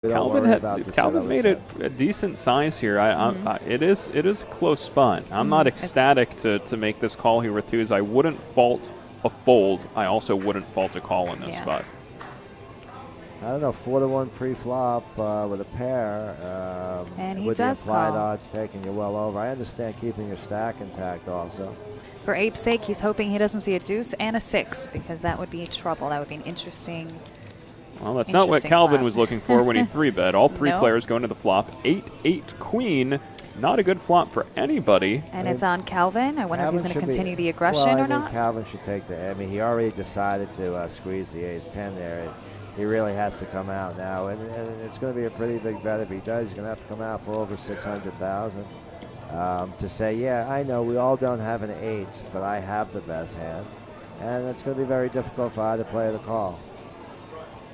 Calvin made it a decent size here. It is a close spot. I'm not ecstatic to make this call here with twos. I wouldn't fault a fold. I also wouldn't fault a call in this spot. I don't know, 4-1 pre-flop with a pair. And he with does the implied call. odds taking you well over. I understand keeping your stack intact also. For Abe's sake, he's hoping he doesn't see a deuce and a 6 because that would be trouble. That would be an interesting. Well, that's not what Calvin was looking for when he 3-bet. All three Nope. players go into the flop. 8-8 queen. Not a good flop for anybody. And it's on Calvin. I wonder if he's going to continue the aggression well, or not. Calvin should take the. I mean, he already decided to squeeze the ace-10 there. He really has to come out now, and it's going to be a pretty big bet if he does. He's going to have to come out for over 600,000 to say, yeah, I know we all don't have an 8, but I have the best hand, and it's going to be very difficult for either player to call.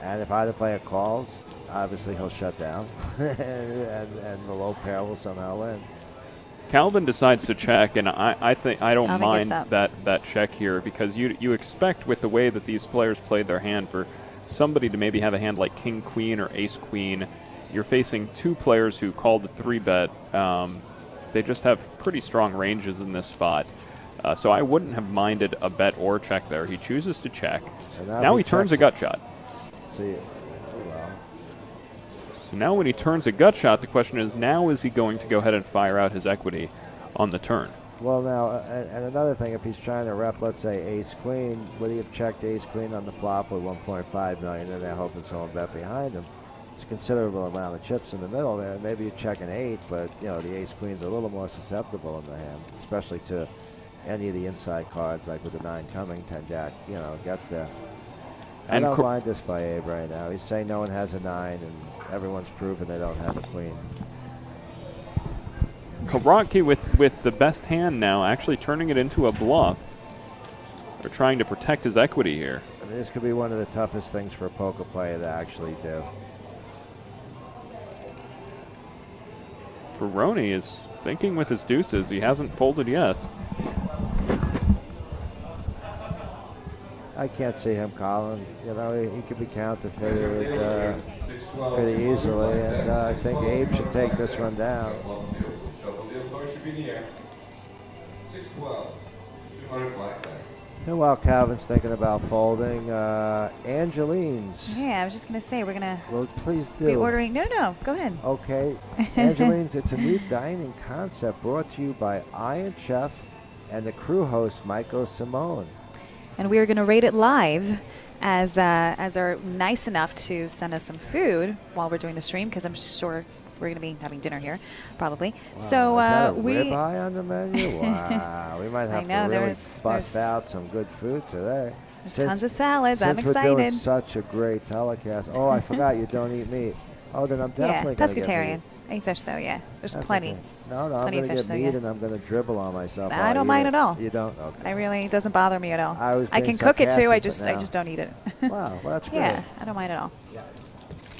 And if either player calls, obviously he'll shut down, and the low pair will somehow win. Calvin decides to check, and I think I don't mind gets up. that check here because you expect with the way that these players played their hand for somebody to maybe have a hand like king queen or ace queen. You're facing two players who called the 3-bet. They just have pretty strong ranges in this spot. So I wouldn't have minded a bet or check there. He chooses to check. So now he turns a gut shot. See, well. So now when he turns a gut shot, the question is, now is he going to go ahead and fire out his equity on the turn? Well, now, and another thing, if he's trying to rep, let's say, ace-queen, would he have checked ace-queen on the flop with 1.5 million, and they're hoping someone bet behind him? It's a considerable amount of chips in the middle there. Maybe you check an 8, but, you know, the ace-queen's a little more susceptible in the hand, especially to any of the inside cards, like with the 9 coming, 10-jack, you know, gets there. I don't mind this by Abe right now. He's saying no one has a 9, and everyone's proven they don't have a queen. Karatke with the best hand now, actually turning it into a bluff. They're trying to protect his equity here. I mean, this could be one of the toughest things for a poker player to actually do. Ferroni is thinking with his deuces. He hasn't folded yet. I can't see him calling. You know, he could be counterfeited pretty easily, and I think Abe should take this one down. And while Calvin's thinking about folding, Angeline's. Yeah, I was just going to say, we're going to Well, please do. be ordering. No, go ahead. Okay. Angeline's, it's a new dining concept brought to you by Iron Chef and the crew host, Michael Simone. And we are going to rate it live as they're nice enough to send us some food while we're doing the stream, because I'm sure we're going to be having dinner here, probably. Wow, So is that a we ribeye on the menu? Wow, we might have to really bust out some good food today. There's tons of salads. I'm excited. We're doing such a great telecast. Oh, I forgot you don't eat meat. Oh, then I'm definitely going to get pescatarian. meat. I eat fish though. Yeah, there's That's plenty. Okay. No, I'm Plenty going of to fish, get so meat yeah. and I'm going to dribble on myself. I don't mind at all. You don't? Okay. It doesn't bother me at all. I being can cook it too. I sarcastic, just don't eat it. Wow, well, that's great. Yeah, I don't mind at all.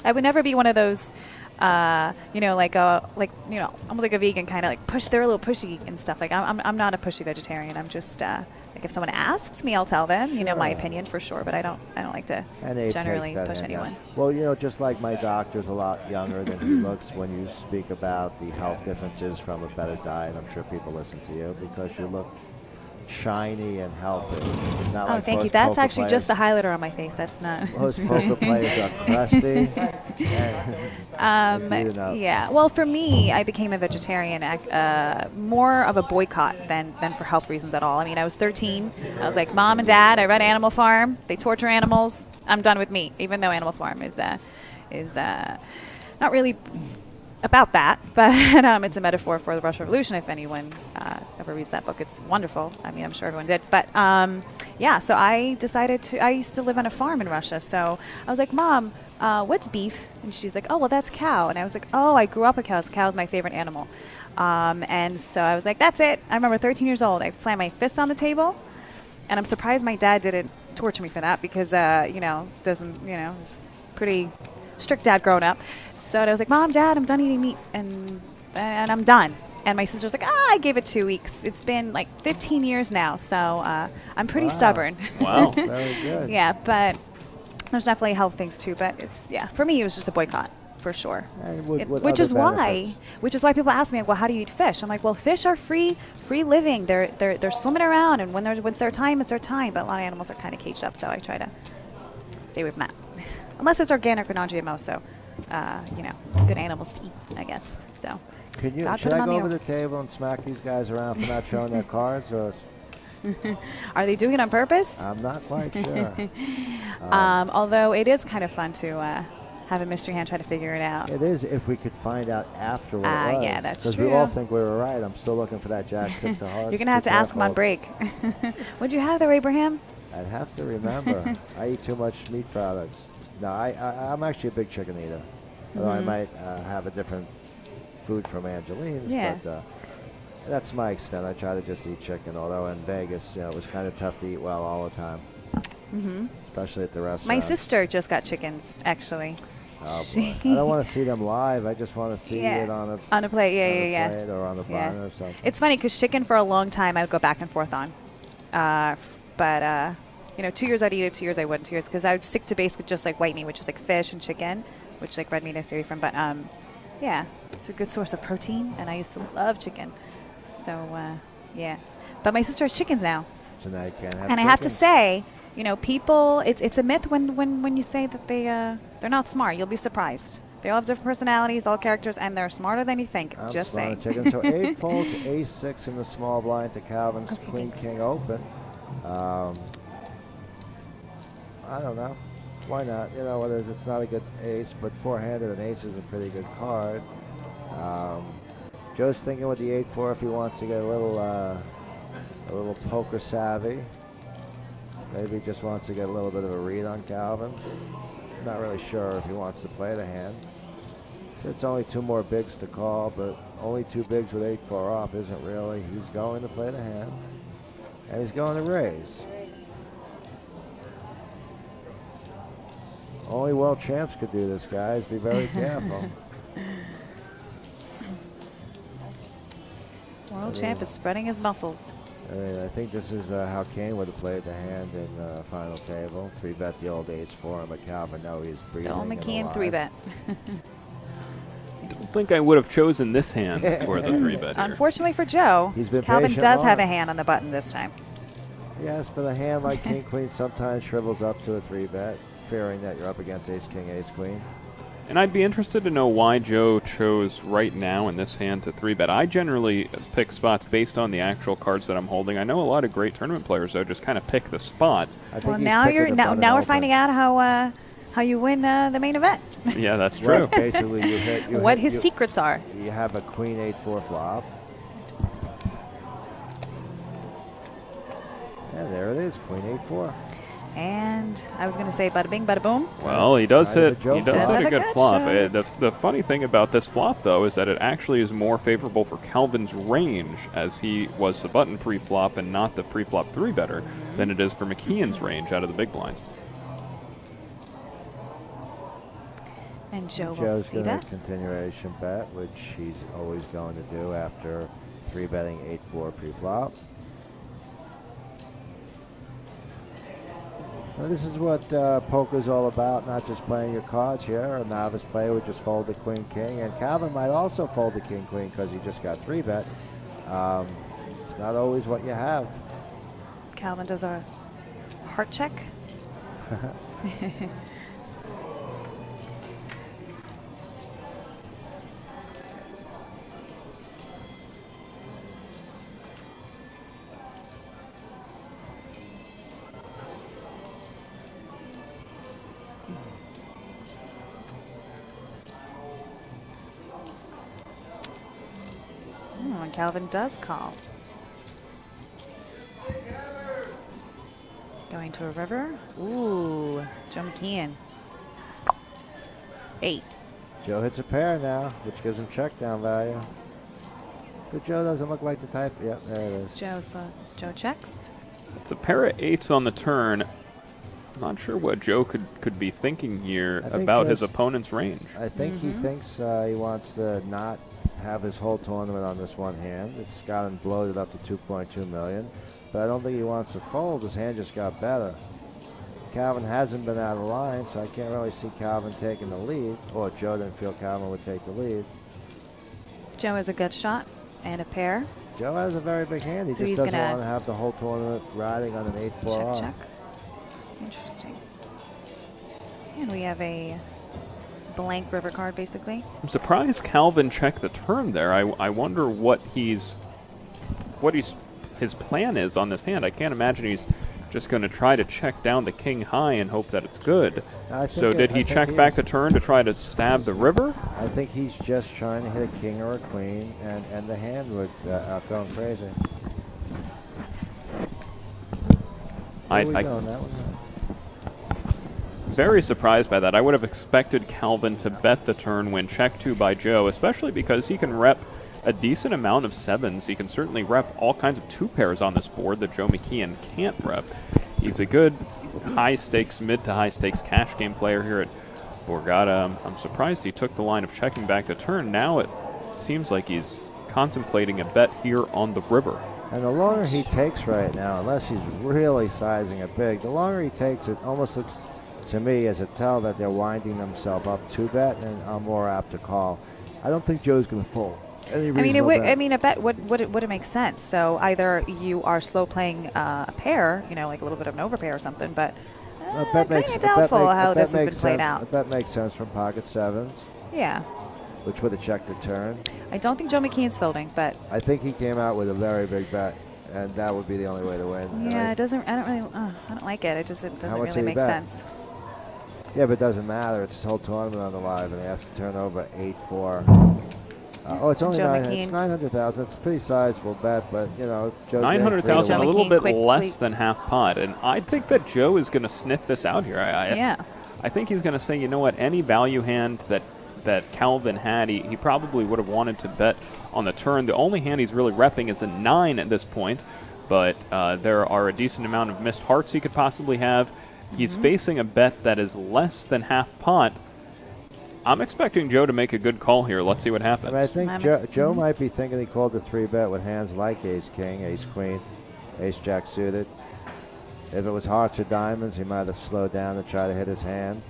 I would never be one of those, almost like a vegan kind of like push. They're a little pushy and stuff. Like I'm not a pushy vegetarian. I'm just like if someone asks me, I'll tell them. You know my opinion for sure. But I don't like to generally push anyone. Well, just like my doctor's a lot younger than he looks when you speak about the health differences from a better diet. I'm sure people listen to you because you look shiny and healthy. Not like thank you. That's actually just the highlighter on my face. That's not. Most poker players are crusty. Yeah. Well, for me, I became a vegetarian more of a boycott than for health reasons at all. I mean, I was 13. I was like, Mom and Dad, I run Animal Farm. They torture animals. I'm done with meat, even though Animal Farm is not really about that, but it's a metaphor for the Russian Revolution. If anyone ever reads that book, it's wonderful. I mean, I'm sure everyone did. But so I decided I used to live on a farm in Russia. So I was like, Mom, what's beef? And she's like, oh, well, that's cow. And I was like, oh, I grew up with cows. Cow is my favorite animal. And so I was like, that's it. I remember 13 years old. I slammed my fist on the table. And I'm surprised my dad didn't torture me for that because, it's pretty strict dad growing up. So I was like, Mom, Dad, I'm done eating meat and I'm done. And my sister's like, I gave it 2 weeks. It's been like 15 years now, so I'm pretty stubborn. Wow. Very good. Yeah, but there's definitely health things too. But for me, it was just a boycott for sure. And Which is why people ask me, well, how do you eat fish? I'm like, well, fish are free living. They're swimming around, and when it's their time, it's their time. But a lot of animals are kind of caged up, so I try to stay away from that, unless it's organic or non-GMO. So, good animals to eat, I guess. So, should I go over the table and smack these guys around for not showing their cards, or? Are they doing it on purpose? I'm not quite sure. Although it is kind of fun to have a mystery hand try to figure it out. It is if we could find out after what it was. Yeah, that's true. Because we all think we were right. I'm still looking for that Jack 6 of hearts. You're going to have to ask him on break. What'd you have there, Abraham? I'd have to remember. I eat too much meat products. No, I'm actually a big chicken eater. Although I might have a different food from Angeline's. Yeah. But that's my extent. I try to just eat chicken. Although in Vegas, it was kind of tough to eat well all the time. Especially at the restaurant. My sister just got chickens, actually. Oh, boy. I don't want to see them live. I just want to see it on a plate. Plate or on the bun or something. It's funny because chicken for a long time I would go back and forth on. But 2 years I'd eat it, 2 years I wouldn't. 2 years because I would stick to basically just like white meat, which is like fish and chicken, which like red meat I stay away from. But it's a good source of protein, and I used to love chicken. So but my sister has chickens now. So now you can't have and I have to say, people, it's a myth when you say that they're not smart. You'll be surprised. They all have different personalities, all characters, and they're smarter than you think. I'm just saying. Chicken. So 8 folds, ace-6 in the small blind to Calvin's queen-king open. I don't know. Why not? It's not a good ace, but four-handed an ace is a pretty good card. Joe's thinking with the 8-4 if he wants to get a little poker savvy. Maybe he just wants to get a little bit of a read on Calvin. Not really sure if he wants to play the hand. It's only 2 more bigs to call, but only 2 bigs with 8-4 off isn't really. He's going to play the hand, and he's going to raise. Only world champs could do this, guys. Be very careful. World champ is spreading his muscles. I think this is how Kane would have played the hand in the final table. 3-bet the old ace-4, but Calvin, no, he's breathing. Bill McKeon 3-bet. Don't think I would have chosen this hand for the 3-bet. Unfortunately for Joe, Calvin does have a hand on the button this time. Yes, but a hand like King-Queen sometimes shrivels up to a 3-bet, fearing that you're up against Ace-King, Ace-Queen. And I'd be interested to know why Joe chose right now in this hand to 3-bet. I generally pick spots based on the actual cards that I'm holding. I know a lot of great tournament players, though, just kind of pick the spots. Well, now we're finding out how you win the main event. Yeah, that's true. Right, basically, what his secrets are. You have a Queen 8-4 flop. Yeah, there it is, Queen 8-4. And I was going to say bada bing, bada boom. Well, he does hit a good flop. The funny thing about this flop, though, is that it actually is more favorable for Calvin's range, as he was the button pre-flop and not the pre-flop 3-better, than it is for McKeon's range out of the big blinds. And Joe will see that. Continuation bet, which he's always going to do after 3-betting 8-4 pre-flop. Now, this is what poker's all about, not just playing your cards here. A novice player would just fold the queen-king, and Calvin might also fold the king-queen because he just got 3-bet. It's not always what you have. Calvin does a heart check. Calvin does call. Going to a river. Ooh, Joe McKeon. 8. Joe hits a pair now, which gives him check down value. But Joe doesn't look like the type. Yep, there it is. Joe checks. It's a pair of 8s on the turn. Not sure what Joe could be thinking here about his opponent's range. I think he thinks he wants to not have his whole tournament on this one hand. It's got him bloated up to 2.2 million, but I don't think he wants to fold. His hand just got better. Calvin hasn't been out of line, so I can't really see Calvin taking the lead. Or Joe didn't feel Calvin would take the lead. Joe is a good shot and a pair. Joe has a very big hand. He So just he's doesn't gonna want to have the whole tournament riding on an 8-4 Check, off. check. Interesting. And we have a blank river card, basically. I'm surprised Calvin checked the turn there. I wonder what his plan is on this hand. I can't imagine he's just going to try to check down the king high and hope that it's good. So did he check back the turn to try to stab the river? I think he's just trying to hit a king or a queen, and the hand would going crazy. Very surprised by that. I would have expected Calvin to bet the turn when check 2 by Joe, especially because he can rep a decent amount of 7s. He can certainly rep all kinds of 2 pairs on this board that Joe McKeon can't rep. He's a good high-stakes, mid to high-stakes cash game player here at Borgata. I'm surprised he took the line of checking back the turn. Now it seems like he's contemplating a bet here on the river. And the longer he takes right now, unless he's really sizing it big, the longer he takes, it almost looks to me as a tell that they're winding themselves up to bet, and I'm more apt to call. I don't think Joe's going to fold. I mean, a bet would it make sense? So either you are slow playing a pair, you know, like a little bit of an overpair or something, but kind of doubtful how this has been played out. A bet makes sense from pocket 7s. Yeah. Which would have checked the turn. I don't think Joe McKeon's folding, but I think he came out with a very big bet, and that would be the only way to win. Yeah, it doesn't. I don't like it. It doesn't really make sense. Yeah, but it doesn't matter. It's his whole tournament on the live, and he has to turn over 8-4. It's only it's 900,000. It's a pretty sizable bet, but you know, Joe 900,000, a little bit less than half pot, and I think that Joe is going to sniff this out here. I think he's going to say, you know what, any value hand that Calvin had, he probably would have wanted to bet on the turn. The only hand he's really repping is a 9 at this point, but there are a decent amount of missed hearts he could possibly have. He's facing a bet that is less than half pot. I'm expecting Joe to make a good call here. Let's see what happens. I think Joe might be thinking he called the 3-bet with hands like ace-king, ace-queen, ace-jack suited. If it was hearts or diamonds, he might have slowed down to try to hit his hand.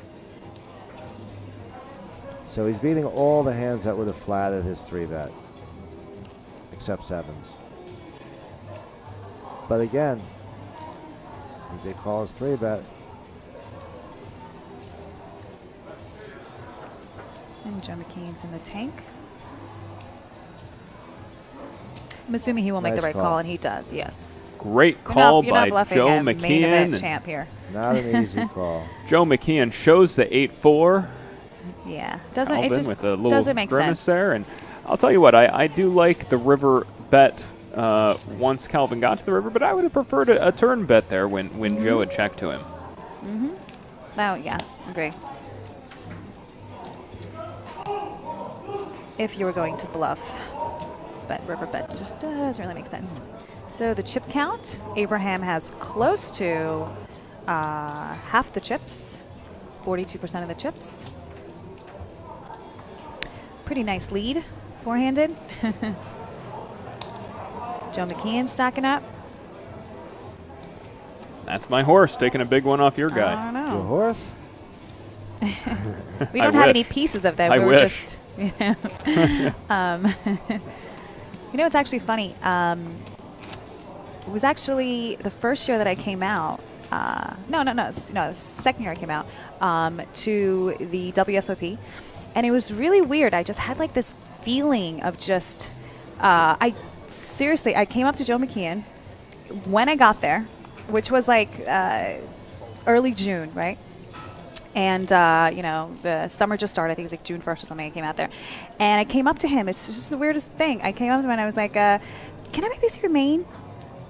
So he's beating all the hands that would have flatted his 3-bet, except 7s. But again, he did call his 3-bet. And Joe McKeon's in the tank. I'm assuming he will make the right call, and he does, yes. Great call by Joe McKeon. Main event champ here. Not an easy call. Joe McKeon shows the 8-4. Yeah, It just with a little doesn't make grimace sense there. And I'll tell you what, I do like the river bet once Calvin got to the river, but I would have preferred a turn bet there when Joe had checked to him. Oh, yeah, agree. If you were going to bluff, but river bet just doesn't really make sense. So the chip count, Abraham has close to half the chips, 42% of the chips. Pretty nice lead, four-handed. Joe McKeon stacking up. That's my horse, taking a big one off your guy. I don't know. Your horse? We don't have any pieces of them. I we were wish. just, you know. It's actually funny. It was actually the first year that I came out. The second year I came out to the WSOP, and it was really weird. I just had like this feeling of just. I came up to Joe McKeon when I got there, which was like early June, right? And, the summer just started. I think it was like June 1st or something. I came out there. And I came up to him. It's just the weirdest thing. I came up to him and I was like, can I buy a piece of your mane?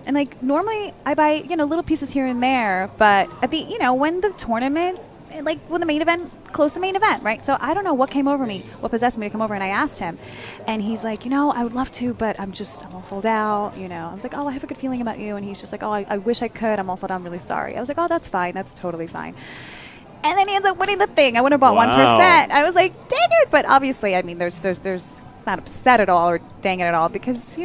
And, like, normally I buy, little pieces here and there. But at the, when the tournament, like, when the main event, close to the main event, right? So I don't know what came over me, what possessed me to come over. And I asked him. And he's like, I would love to, but I'm all sold out, I was like, oh, I have a good feeling about you. And he's just like, oh, I wish I could. I'm all sold out. I'm really sorry. I was like, oh, that's fine. That's totally fine. And then he ends up winning the thing. I would have bought 1%. I was like, dang it. But obviously, I mean, there's not upset at all or dang it at all because,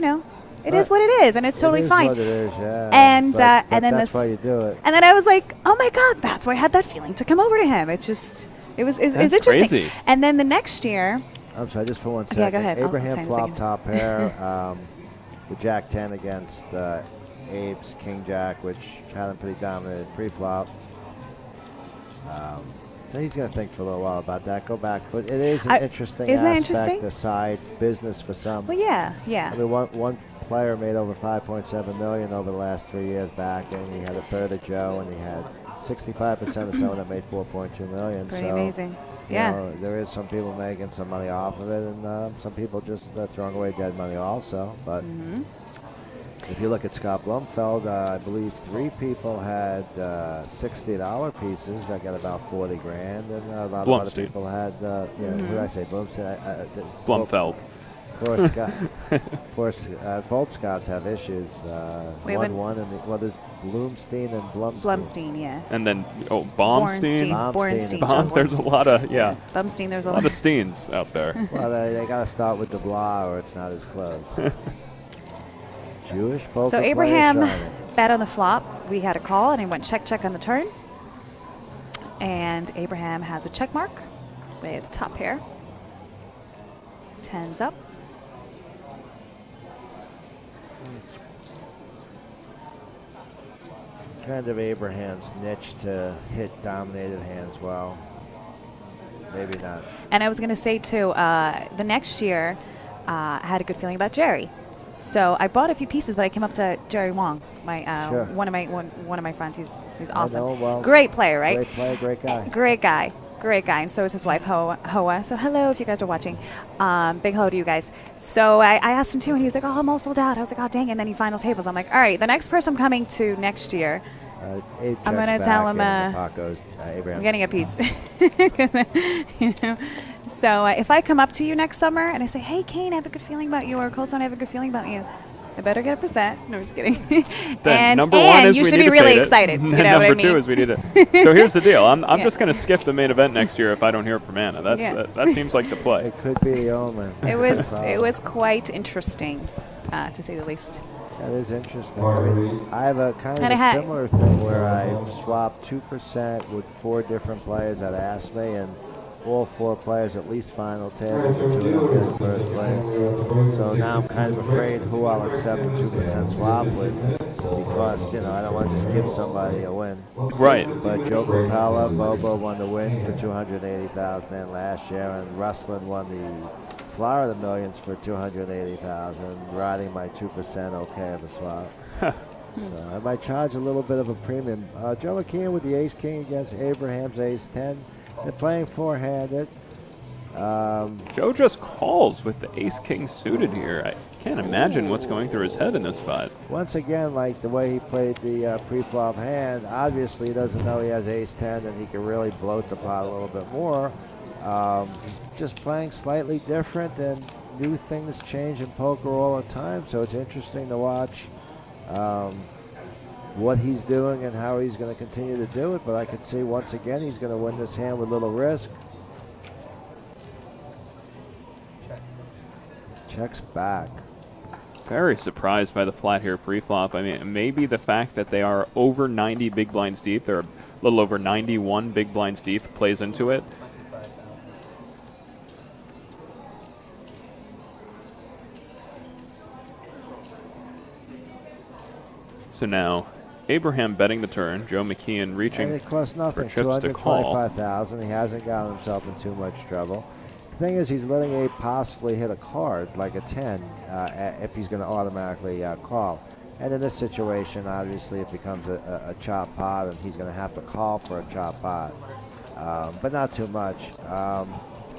It is what it is, and it's totally it is fine. What it is, yeah. And but and then that's why you do it. And then I was like, oh my God, that's why I had that feeling to come over to him. It's just, it was interesting. Crazy. And then the next year, I'm sorry, just for 1 second. yeah, go ahead. Abraham flop second. top pair, the Jack 10 against Abe's King Jack, which had him pretty dominant pre-flop. He's going to think for a little while about that. Go back, but it is an interesting isn't that aspect, interesting? the side business for some. Well, yeah. I mean, one player made over $5.7 million over the last 3 years back, and he had a third of Joe, and he had 65% of someone that made $4.2 million. Pretty so, amazing. you know, there is some people making some money off of it, and some people just throwing away dead money also. But if you look at Scott Blumfeld, I believe 3 people had $60 pieces that got about 40 grand, and a lot of other people had, who did I say? Blumfeld. Both Scots have issues. There's Bloomstein and Blumstein. Blumstein, yeah. And then, Baumstein. Bornstein. There's a lot of, Bumstein, there's a lot of Steens out there. Well, they got to start with the blah, or it's not as close. Jewish poker So player Abraham shining. bet on the flop. We had a call, and he went check on the turn. And Abraham has a check mark with top pair. 10's up. Kind of Abraham's niche to hit dominated hands well. Maybe not. And I was going to say, too, the next year, I had a good feeling about Jerry. So I bought a few pieces, but I came up to Jerry Wong, my one of my friends. He's awesome. I know, well, great player, right? Great player, great guy. Great guy. And so is his wife, Hoa. So hello if you guys are watching. Big hello to you guys. So I asked him too, and he was like, oh, I'm all sold out. I was like, oh, dang. And then he final tables. I'm like, all right, the next person I'm coming to next year, I'm going to tell him I'm getting a piece. So if I come up to you next summer and I say, hey, Kane, I have a good feeling about you, or Coldstone, I have a good feeling about you, I better get a percent. No, I'm just kidding. and you should be really excited. You know what I mean? Number 2 is we need it. So here's the deal. I'm just going to skip the main event next year if I don't hear from Anna. That seems like the play. It could be the omen. It was quite interesting, to say the least. That is interesting. I mean, I have a kind of a similar thing where I swapped 2% with 4 different players that asked me, and all 4 players at least final table, the 2 of them get in first place. So now I'm kind of afraid who I'll accept a 2% swap with, because, I don't want to just give somebody a win. Right. But Joe Capella, Bobo won the win for $280,000 last year, and Rustlin won the Florida Millions for $280,000, riding my 2% okay of the swap. So I might charge a little bit of a premium. Joe McKeon with the Ace-King against Abraham's Ace-10. They're playing 4-handed. Joe just calls with the Ace-King suited here. I can't imagine what's going through his head in this spot. Once again, like the way he played the pre-flop hand, obviously he doesn't know he has Ace-10 and he can really bloat the pot a little bit more. He's just playing slightly different, and new things change in poker all the time, so it's interesting to watch what he's doing and how he's going to continue to do it. But I could see once again he's going to win this hand with little risk. Checks back. Very surprised by the flat here pre-flop. I mean, maybe the fact that they are over 90 big blinds deep, they're a little over 91 big blinds deep, plays into it. So now, Abraham betting the turn, Joe McKeon reaching it costs nothing, for chips to call. $225,000. He hasn't gotten himself in too much trouble. The thing is, he's letting Abe possibly hit a card, like a 10, if he's going to automatically call. And in this situation, obviously, it becomes a chop pot, and he's going to have to call for a chop pot. But not too much. Well,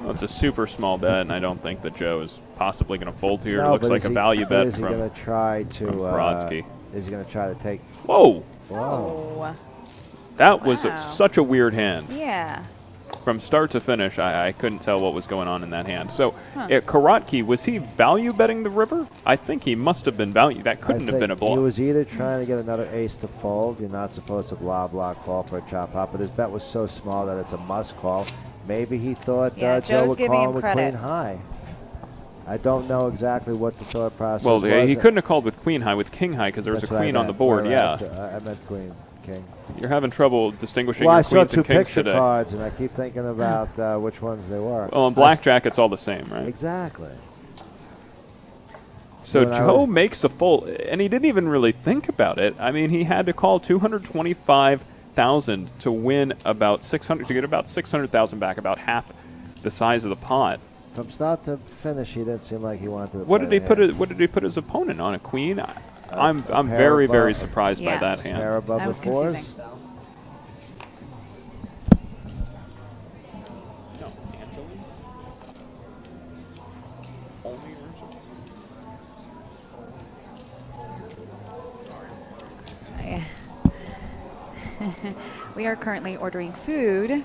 it's a super small bet, and I don't think that Joe is possibly going to fold here. No, it looks like a value bet from going to try to Brodsky. Is he going to try to take... Whoa! Whoa. That was such a weird hand. Yeah. From start to finish, I couldn't tell what was going on in that hand. So, Karotki, was he value betting the river? I think he must have been value. That couldn't have been a bluff. He was either trying to get another ace to fold. You're not supposed to blah call for a chop pot, but his bet was so small that it's a must call. Maybe he thought Joe would call him with queen high. I don't know exactly what the thought process Well, was. he couldn't have called with queen high, with king high, because there was a That's what I queen on the meant. board, Right, yeah. I meant queen, king. You're having trouble distinguishing Well, I your saw queens two and kings picture today. cards, and I keep thinking about which ones they were. Well, in blackjack, it's all the same, right? Exactly. So When I Joe was- makes a fold, and he didn't even really think about it. I mean, he had to call 225,000 to win about 600, to get about 600,000 back, about half the size of the pot. From start to finish, he didn't seem like he wanted to. What play did he the put? hand. What did he put his opponent on? A queen? I'm pair very above- very surprised by Yeah. that Pair hand. above That the was fours. confusing. We are currently ordering food.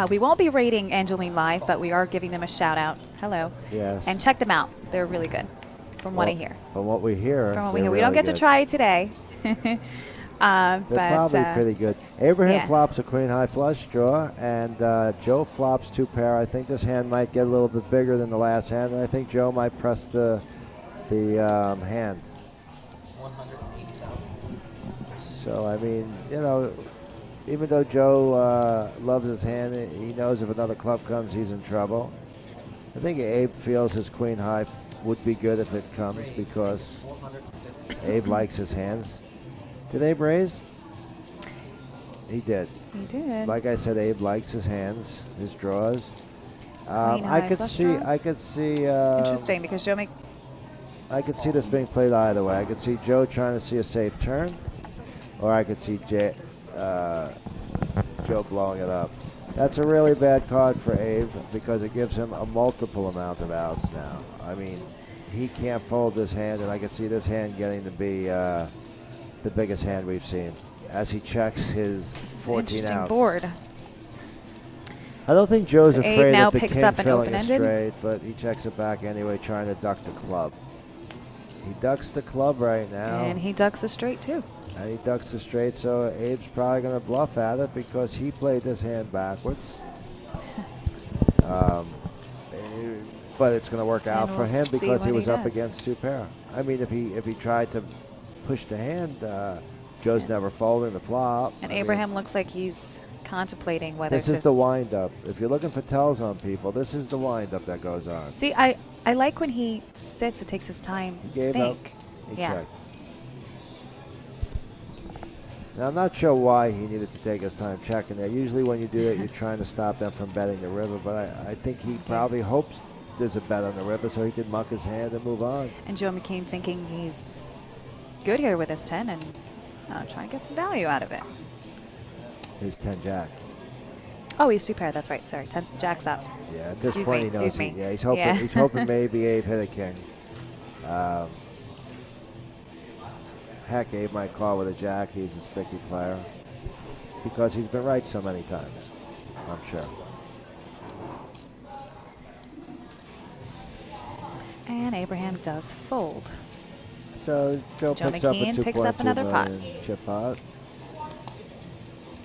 We won't be rating Angeline live, but we are giving them a shout out. Hello. Yes. And check them out. They're really good, from what I hear. From what we hear. From what we they're hear. We don't really get to good. try today. They're but probably pretty good. Abraham yeah. flops a queen high flush draw, and Joe flops two pair. I think this hand might get a little bit bigger than the last hand, and I think Joe might press the hand. So I mean, you know, even though Joe loves his hand, he knows if another club comes, he's in trouble. I think Abe feels his queen high would be good if it comes because Abe likes his hands. Did Abe raise? He did. He did. Like I said, Abe likes his hands, his draws. Queen I high could flush see. draw? I could see. Interesting, because Joe make I could see this being played either way. I could see Joe trying to see a safe turn, or I could see Joe blowing it up. That's a really bad card for Abe because it gives him a multiple amount of outs now. I mean, he can't fold this hand, and I could see this hand getting to be the biggest hand we've seen as he checks his this is an 14 interesting outs. board. I don't think Joe's So Abe afraid now of the picks king up an filling a open-ended. straight, but he checks it back anyway, trying to duck the club. He ducks the club right now. And he ducks a straight, too. And he ducks the straight, so Abe's probably going to bluff at it because he played this hand backwards. But it's going to work out And for we'll him see because he what was he up does. against two pair. I mean, if he tried to push the hand, Joe's never folding the flop. And I mean, Abraham looks like he's contemplating whether this to... is the wind-up. If you're looking for tells on people, this is the wind-up that goes on. See, I like when he sits and takes his time He to gave think. up. He Yeah. checked. Now, I'm not sure why he needed to take his time checking there. Usually when you do that, you're trying to stop them from betting the river, but I think he probably hopes there's a bet on the river so he can muck his hand and move on. And Joe McCain thinking he's good here with his 10 and try and get some value out of it. His 10 jack. Oh, he's two pair. That's right. Sorry, 10 jacks up. Yeah, at this Excuse point me, he knows. excuse me. Yeah, he's hoping. Yeah. He's hoping maybe Abe hit a king. Heck, Abe might call with a jack. He's a sticky player because he's been right so many times. I'm sure. And Abraham does fold. So Joe Joe picks up a McKean 2.2 picks up another pot. million chip pot.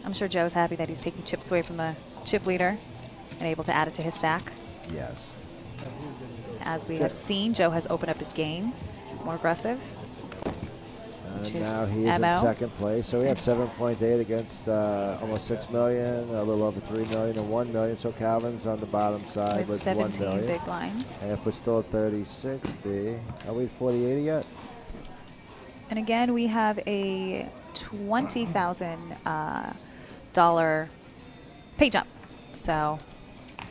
I'm sure Joe's happy that he's taking chips away from the chip leader and able to add it to his stack. Yes. As we have seen, Joe has opened up his game, more aggressive. Which And now is he is MO. in second place. So we have 7.8 against almost 6 million, a little over 3 million, and 1 million. So Calvin's on the bottom side With with 1 17 million. big blinds. And if we're still at 30-60, are we 40-80 yet? And again, we have a $20,000 pay jump. So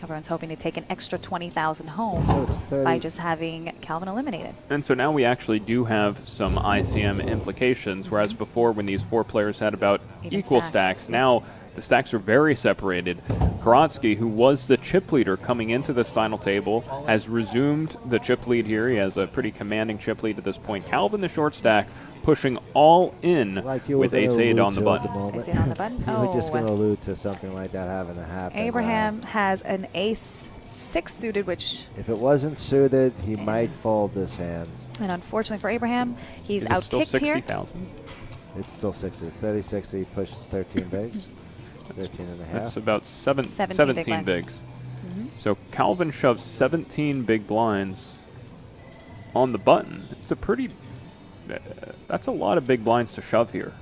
everyone's hoping to take an extra $20,000 home So it's 30. by just having Calvin eliminated. And so now we actually do have some ICM implications, whereas before when these four players had about Even equal stacks. stacks, now the stacks are very separated. Korotsky, who was the chip leader coming into this final table, has resumed the chip lead here. He has a pretty commanding chip lead at this point. Calvin, the short stack, pushing all in Like you were with gonna ace-8 allude on the to at button. moment. Ace-8 on the button? You were just Oh. going to allude to something like that having to happen. Abraham has an ace-6 suited, which, If it wasn't suited, he might fold this hand. and unfortunately for Abraham, he's Is it still outkicked here. 60,000? It's still 60. It's 30-60. He pushed 13 bigs. 13 and a half. That's about 17 big17 blinds. bigs. So Calvin shoves 17 big blinds on the button. It's a pretty... that's a lot of big blinds to shove here.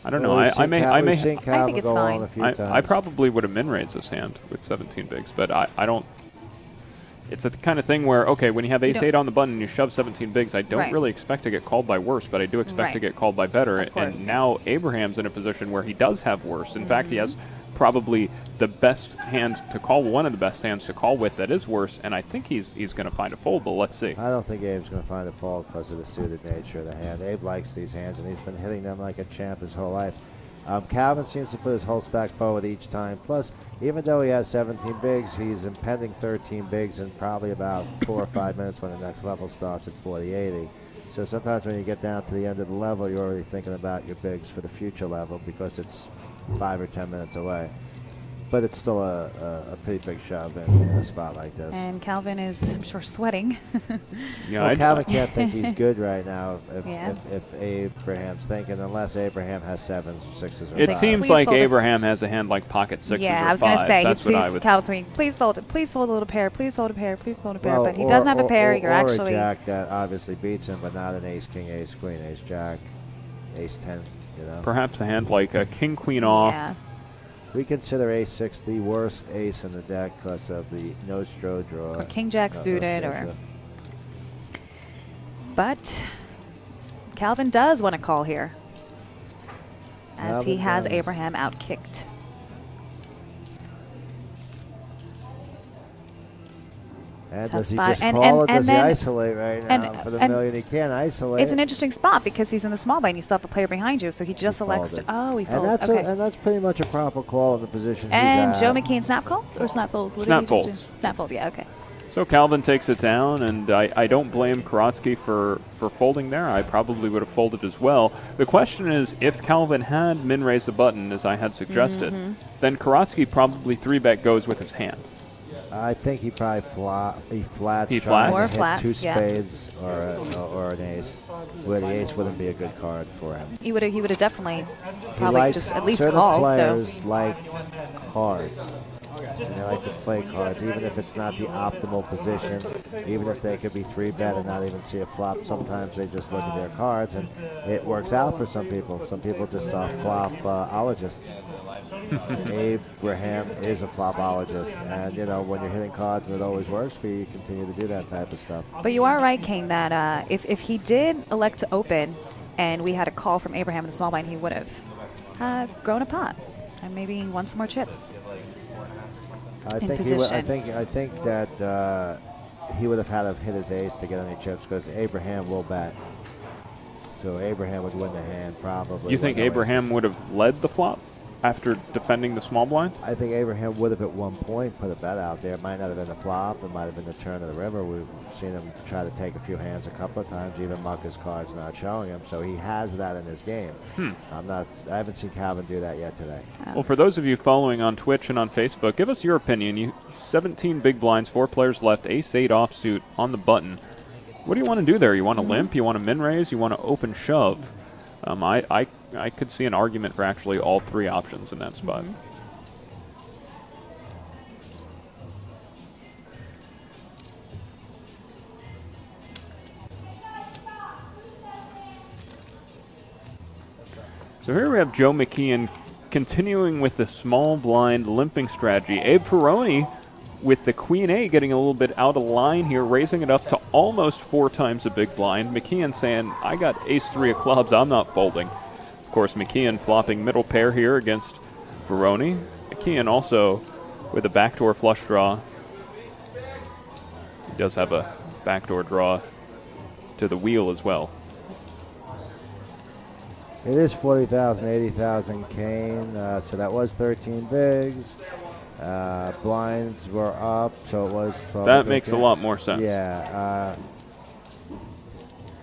I don't know. I think it's fine. I probably would have min-raised this hand with 17 bigs, but I don't... It's the kind of thing where, okay, when you have ace-8 on the button and you shove 17 bigs, I don't really expect to get called by worse, but I do expect to get called by better. And now Abraham's in a position where he does have worse. In fact, he has probably the best hand to call, one of the best hands to call with that is worse, and I think he's going to find a fold, but let's see. I don't think Abe's going to find a fold because of the suited nature of the hand. Abe likes these hands, and he's been hitting them like a champ his whole life. Calvin seems to put his whole stack forward each time. Plus, even though he has 17 bigs, he's impending 13 bigs in probably about 4 or 5 minutes when the next level starts at 40-80. So sometimes when you get down to the end of the level, you're already thinking about your bigs for the future level because it's 5 or 10 minutes away. But it's still a pretty big shove in a spot like this. And Calvin is, I'm sure, sweating. Well, Calvin can't think he's good right now if Abraham's thinking, unless Abraham has 7s or 6s or It 5s. seems like Abraham has a hand like pocket 6s or 5s. Yeah, I was going to say, Calvin's saying, please fold it, please fold a little pair, please fold a pair, please fold a pair. But he doesn't have a pair. You're actually... Or a jack that obviously beats him, but not an ace-king, ace-queen, ace-jack, ace-10, you know. Perhaps a hand like a king-queen off. Yeah. We consider ace-6 the worst ace in the deck because of the no-stro draw. Or king-jack suited, or... But Calvin does want to call here, as he has Abraham outkicked. And Tough does he spot. just call or does he isolate right now for the million? He can't isolate. It's an interesting spot because he's in the small blind. You still have a player behind you, so he just elects to... Oh, he folds. And that's pretty much a proper call in the position And he's Joe at. McKeon snap calls or snap folds? Snap folds. Snap folds, yeah, okay. So Calvin takes it down, and I don't blame Karatsky for folding there. I probably would have folded as well. The question is, if Calvin had min-raised the button, as I had suggested, then Karatsky probably 3-bet goes with his hand. I think he probably flats. He flats? Or hit flats, 2 spades or an ace, where the ace wouldn't be a good card for him. He would have definitely probably just at least certain called. Players like cards. And they like to play cards, even if it's not the optimal position, even if they could be 3-bet and not even see a flop. Sometimes they just look at their cards, and it works out for some people. Some people just are flopologists. Abraham is a flopologist, and you know, when you're hitting cards and it always works for you, you continue to do that type of stuff. But you are right, Kane, that if he did elect to open and we had a call from Abraham in the small blind, he would have grown a pot and maybe won some more chips. I think that he would have had to hit his ace to get any chips because Abraham will bet. So Abraham would win the hand probably. You think Abraham would have led the flop after defending the small blind? I think Abraham would have at one point put a bet out there. It might not have been a flop. It might have been the turn of the river. We've seen him try to take a few hands a couple of times, even muck his cards not showing him. So he has that in his game. I haven't seen Calvin do that yet today. Well, for those of you following on Twitch and on Facebook, give us your opinion. 17 big blinds, 4 players left, ace-8 offsuit on the button. What do you want to do there? You want to limp? You want to min-raise? You want to open shove? I could see an argument for actually all 3 options in that spot. So here we have Joe McKeon continuing with the small blind limping strategy. Abe Ferroni with the Queen A getting a little bit out of line here, raising it up to almost 4 times the big blind. McKeon saying, I got ace-3 of clubs, I'm not folding. Of course, McKeon flopping middle pair here against Ferroni. McKeon also with a backdoor flush draw. He does have a backdoor draw to the wheel as well. It is 40,000, 80,000 Kane, so that was 13 bigs. Blinds were up, so it was 12. That makes a lot more sense. Yeah.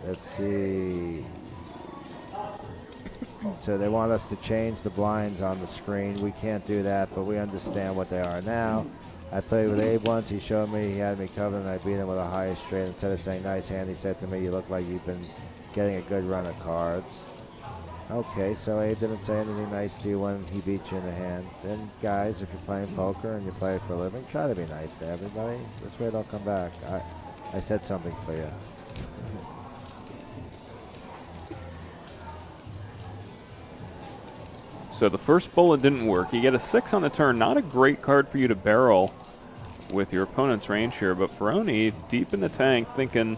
Let's see. So they want us to change the blinds on the screen. We can't do that, but we understand what they are now. I played with Abe once. He showed me, he had me covered, and I beat him with a high straight. Instead of saying nice hand, he said to me, you look like you've been getting a good run of cards. Okay, so Abe didn't say anything nice to you when he beat you in the hand. Then, guys, if you're playing poker and you play it for a living, try to be nice to everybody. This way they'll come back. I said something for you. So the first bullet didn't work. You get a 6 on the turn. Not a great card for you to barrel with your opponent's range here, but Ferroni deep in the tank thinking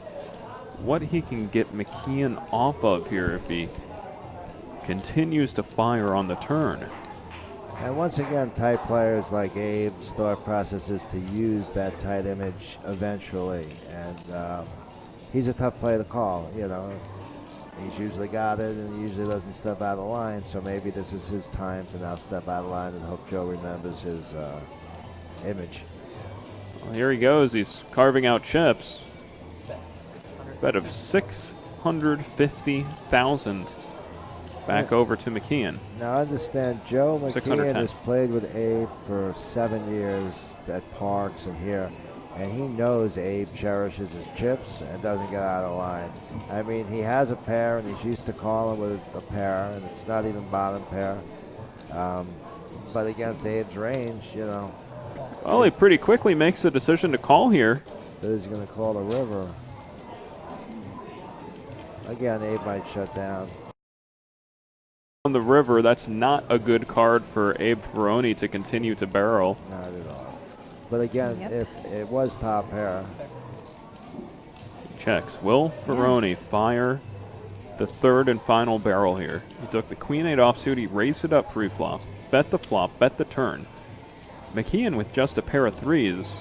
what he can get McKeon off of here if he continues to fire on the turn. And once again, tight players like Abe's thought process is to use that tight image eventually. And he's a tough player to call, you know. He's usually got it, and he usually doesn't step out of line, so maybe this is his time to now step out of line and hope Joe remembers his image. Well, here he goes. He's carving out chips. Bet of 650,000 back over to McKeon. Now understand, Joe McKeon 610. has played with Abe for 7 years at Parks and here, and he knows Abe cherishes his chips and doesn't get out of line. I mean, he has a pair, and he's used to calling with a pair, and it's not even bottom pair. But against Abe's range, you know. Well, he pretty quickly makes the decision to call here. He's going to call the river. Again, Abe might shut down. On the river, that's not a good card for Abe Ferroni to continue to barrel. Not at all. But again, if it was top pair. Checks. Will Ferroni fire the third and final barrel here? He took the Queen-8 offsuit, he raised it up pre-flop, bet the flop, bet the turn. McKeon with just a pair of threes,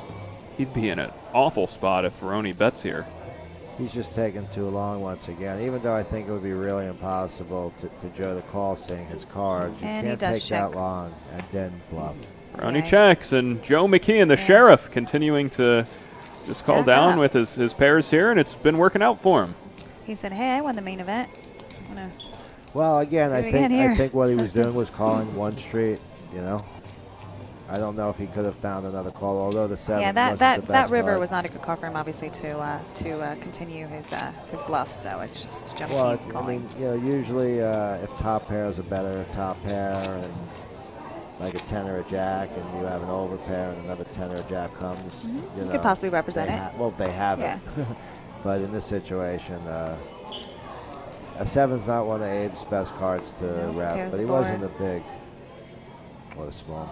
he'd be in an awful spot if Ferroni bets here. He's just taking too long once again, even though I think it would be really impossible to Joe to call seeing his cards. You And he can't does take check. that long and then flop. Ferroni checks, and Joe McKeon, the sheriff, continuing to just call Stack down up. with his pairs here, and it's been working out for him. He said, "Hey, I won the main event. I'm gonna Well, again, Do I it again think here. what he was doing was calling one street. You know, I don't know if he could have found another call, although the 7 Yeah, wasn't that the best river card. was not a good call for him, obviously, to continue his bluff. So it's just Joe Well, McKeon's I calling. mean, you know, usually if top pair is a better top pair, and like a 10 or a jack, and you have an over pair and another 10 or a jack comes, you know, could possibly represent they it. well, they have Yeah. it. But in this situation, a 7's not one of Abe's best cards to No, rep, pairs but the he wasn't a board. big or a small.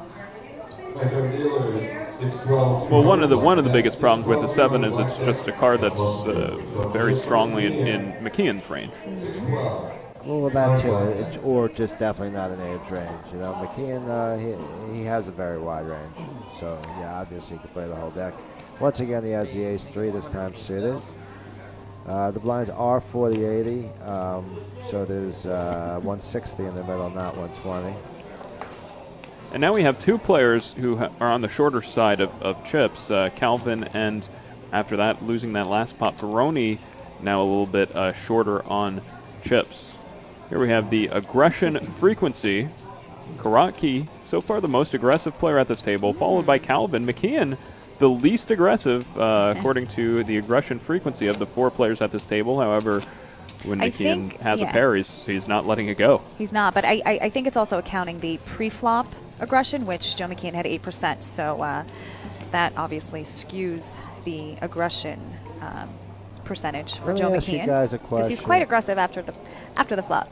Well, one of the biggest problems with the 7 is it's just a card that's very strongly in McKeon's range. Well, that too, or just definitely not in Abe's range. You know, McKeon, he has a very wide range, so yeah, obviously he can play the whole deck. Once again, he has the ace-3 this time suited. The blinds are 40-80, so there's 160 in the middle, not 120. And now we have two players who are on the shorter side of chips, Calvin, and after that, losing that last pot, Ferroni, now a little bit shorter on chips. Here we have the aggression frequency. Karaki, so far the most aggressive player at this table, followed by Calvin. McKeon, the least aggressive, according to the aggression frequency of the 4 players at this table. However, when I McKeon think, has a yeah. pair, he's not letting it go. He's not, but I think it's also accounting the pre-flop aggression, which Joe McKeon had 8%. So that obviously skews the aggression percentage for Let me Joe ask you McKeon, guys a because he's question. quite aggressive after the flop.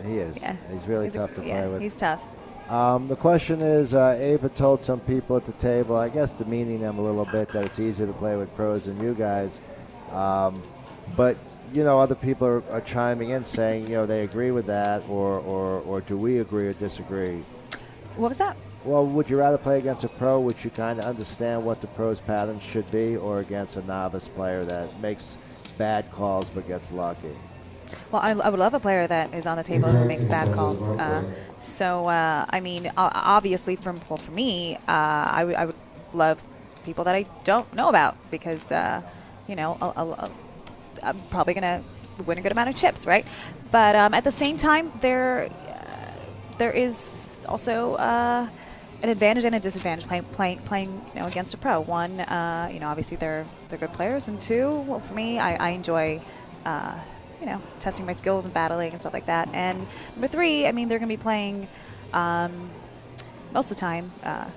He is. Yeah. He's really tough to play with. He's tough. The question is, Abe had told some people at the table, I guess demeaning them a little bit, that it's easier to play with pros than you guys. But, you know, other people are chiming in saying, you know, they agree with that, or do we agree or disagree? What was that? Well, would you rather play against a pro, which you kind of understand what the pro's patterns should be, or against a novice player that makes bad calls but gets lucky? Well, I would love a player that is on the table who makes bad calls. I mean, obviously, for me, I would love people that I don't know about because, you know, I'm probably going to win a good amount of chips, right? But at the same time, there is also an advantage and a disadvantage playing you know, against a pro. One, you know, obviously they're good players, and two, well, for me, I enjoy you know, testing my skills and battling and stuff like that. And number 3, I mean, they're going to be playing most of the time,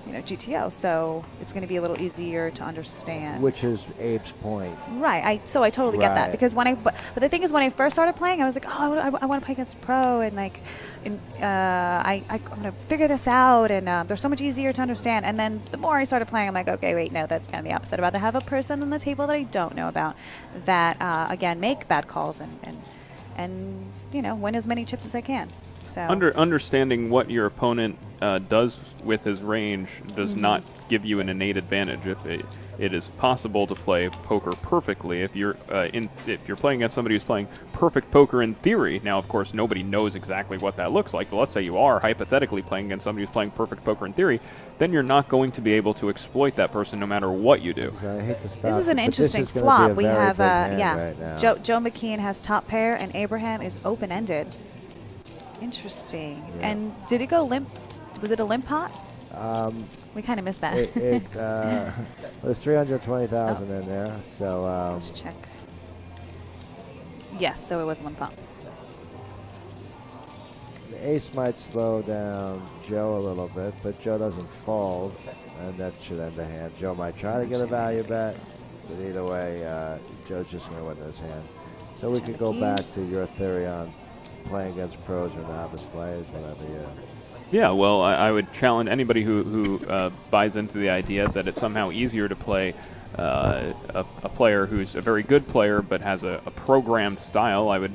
you know, GTO, so it's going to be a little easier to understand. Which is Abe's point. Right. So I totally get that, Right. because but the thing is, when I first started playing, I was like, oh, I want to play against a pro, and like, I'm gonna figure this out, and they're so much easier to understand. And then the more I started playing, I'm like, okay, wait, no, that's kind of the opposite. I'd rather have a person on the table that I don't know about, that again, make bad calls and you know, win as many chips as I can. So Understanding what your opponent does with his range does not give you an innate advantage. If it is possible to play poker perfectly, if you're playing against somebody who's playing perfect poker in theory. Now, of course, nobody knows exactly what that looks like. But let's say you are hypothetically playing against somebody who's playing perfect poker in theory, then you're not going to be able to exploit that person no matter what you do. So I hate to stop, this is an but interesting this is gonna flop. be a We very have big hand right now. Joe McKeon has top pair, and Abraham is open-ended. Interesting. Yeah. And did it go limp? Was it a limp pot? We kind of missed that. There's 320,000 in there, so Let's check. Yes, so it was limp pot. the ace might slow down Joe a little bit, but Joe doesn't fold, and that should end the hand. Joe might try to get a value bet, but either way, Joe's just going to win this hand. So we could go back to your theory on playing against pros or novice players, whatever you. Yeah, well, I would challenge anybody who buys into the idea that it's somehow easier to play a player who's a very good player but has a programmed style. I would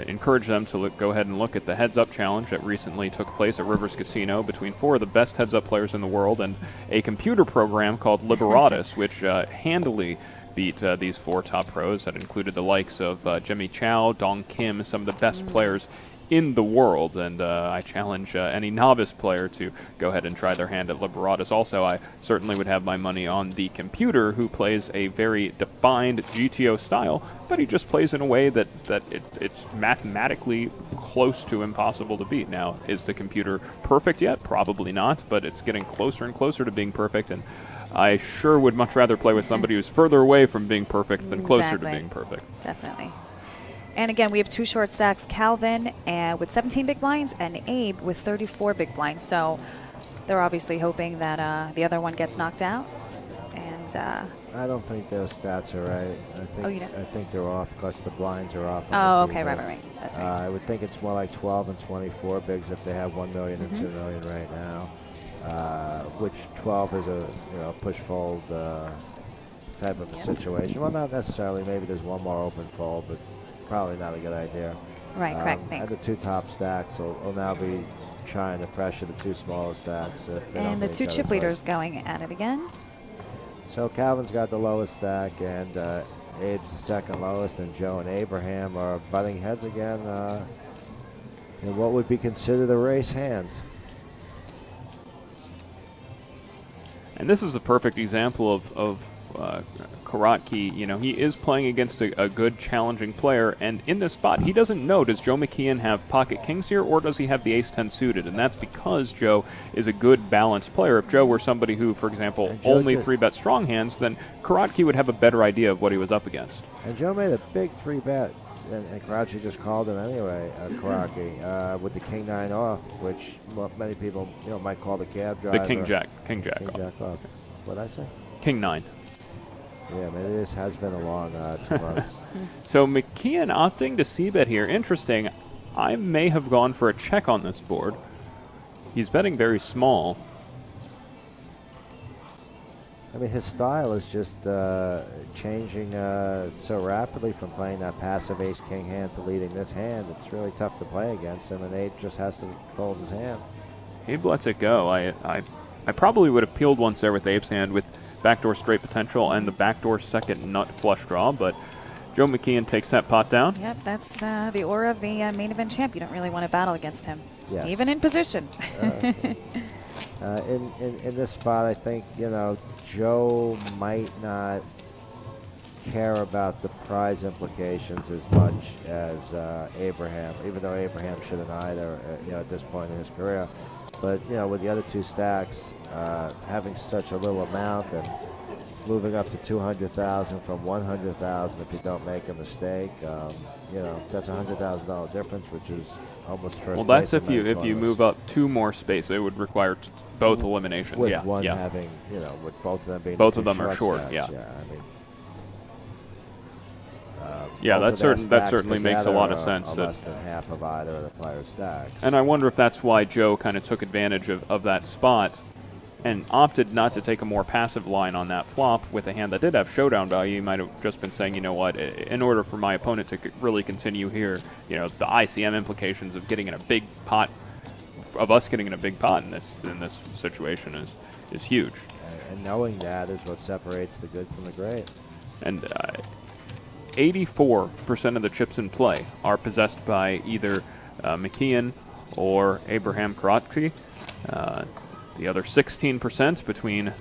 encourage them to go ahead and look at the heads-up challenge that recently took place at Rivers Casino between 4 of the best heads-up players in the world and a computer program called Liberatus, which handily beat these 4 top pros that included the likes of Jimmy Chow, Dong Kim, some of the best players in the world, and I challenge any novice player to go ahead and try their hand at Liberatus. Also, I certainly would have my money on the computer, who plays a very defined GTO style, but he just plays in a way that it's mathematically close to impossible to beat. Now, is the computer perfect yet? Probably not, but it's getting closer and closer to being perfect, and I sure would much rather play with somebody who's further away from being perfect than closer to being perfect. Definitely. And again, we have 2 short stacks, Calvin with 17 big blinds and Abe with 34 big blinds. So they're obviously hoping that the other one gets knocked out. And I don't think those stats are right. I think they're off because the blinds are off. Oh, okay, right. That's right. I would think it's more like 12 and 24 bigs if they have 1 million and 2 million right now. Which 12 is a push fold type of a situation. Well, not necessarily. Maybe there's one more open fold, but probably not a good idea. Right, correct. Thanks. And the 2 top stacks will now be trying to pressure the 2 smallest stacks. And the 2 chip leaders going at it again. So Calvin's got the lowest stack, and Abe's the second lowest, and Joe and Abraham are butting heads again in what would be considered a race hand. And this is a perfect example of Karatki. You know, he is playing against a good, challenging player, and in this spot, he doesn't know, does Joe McKeon have pocket kings here, or does he have the ace-10 suited? And that's because Joe is a good, balanced player. If Joe were somebody who, for example, only 3-bet strong hands, then Karatki would have a better idea of what he was up against. And Joe made a big 3-bet, and Karatki just called him anyway, Karatki, with the king-9 off, which many people might call the cab driver. The king-jack off. What'd I say? King-9. Yeah, maybe this has been a long 2 months. So McKeon opting to c-bet here. Interesting. I may have gone for a check on this board. He's betting very small. I mean, his style is just changing so rapidly from playing that passive ace-king hand to leading this hand. It's really tough to play against him, and Abe just has to fold his hand. Abe lets it go. I probably would have peeled once there with Abe's hand with backdoor straight potential and the backdoor second nut flush draw, but Joe McKeon takes that pot down. Yep, that's the aura of the main event champ. You don't really want to battle against him, even in position. In this spot, I think, Joe might not care about the prize implications as much as Abraham, even though Abraham shouldn't either, at this point in his career. But, with the other 2 stacks, having such a little amount and moving up to 200,000 from 100,000 if you don't make a mistake. You know, that's a $100,000 difference, which is almost first. Well, that's place if in you many if you tournaments. move up 2 more spaces. It would require both eliminations. With Yeah, one yeah. having, you know, with both of them being Both the of two them are short, stacks, yeah. I mean, Yeah, both that of them that stacks certainly makes a together lot of are- sense. are That, less than half of either of the players' stacks. and I wonder if that's why Joe kind of took advantage of that spot and opted not to take a more passive line on that flop with a hand that did have showdown value. He might have just been saying, you know what, in order for my opponent to really continue here, you know, the ICM implications of getting in a big pot, of us getting in a big pot in this situation is huge. And knowing that is what separates the good from the great. And 84% of the chips in play are possessed by either McKeon or Abraham Karatzi. The other 16% between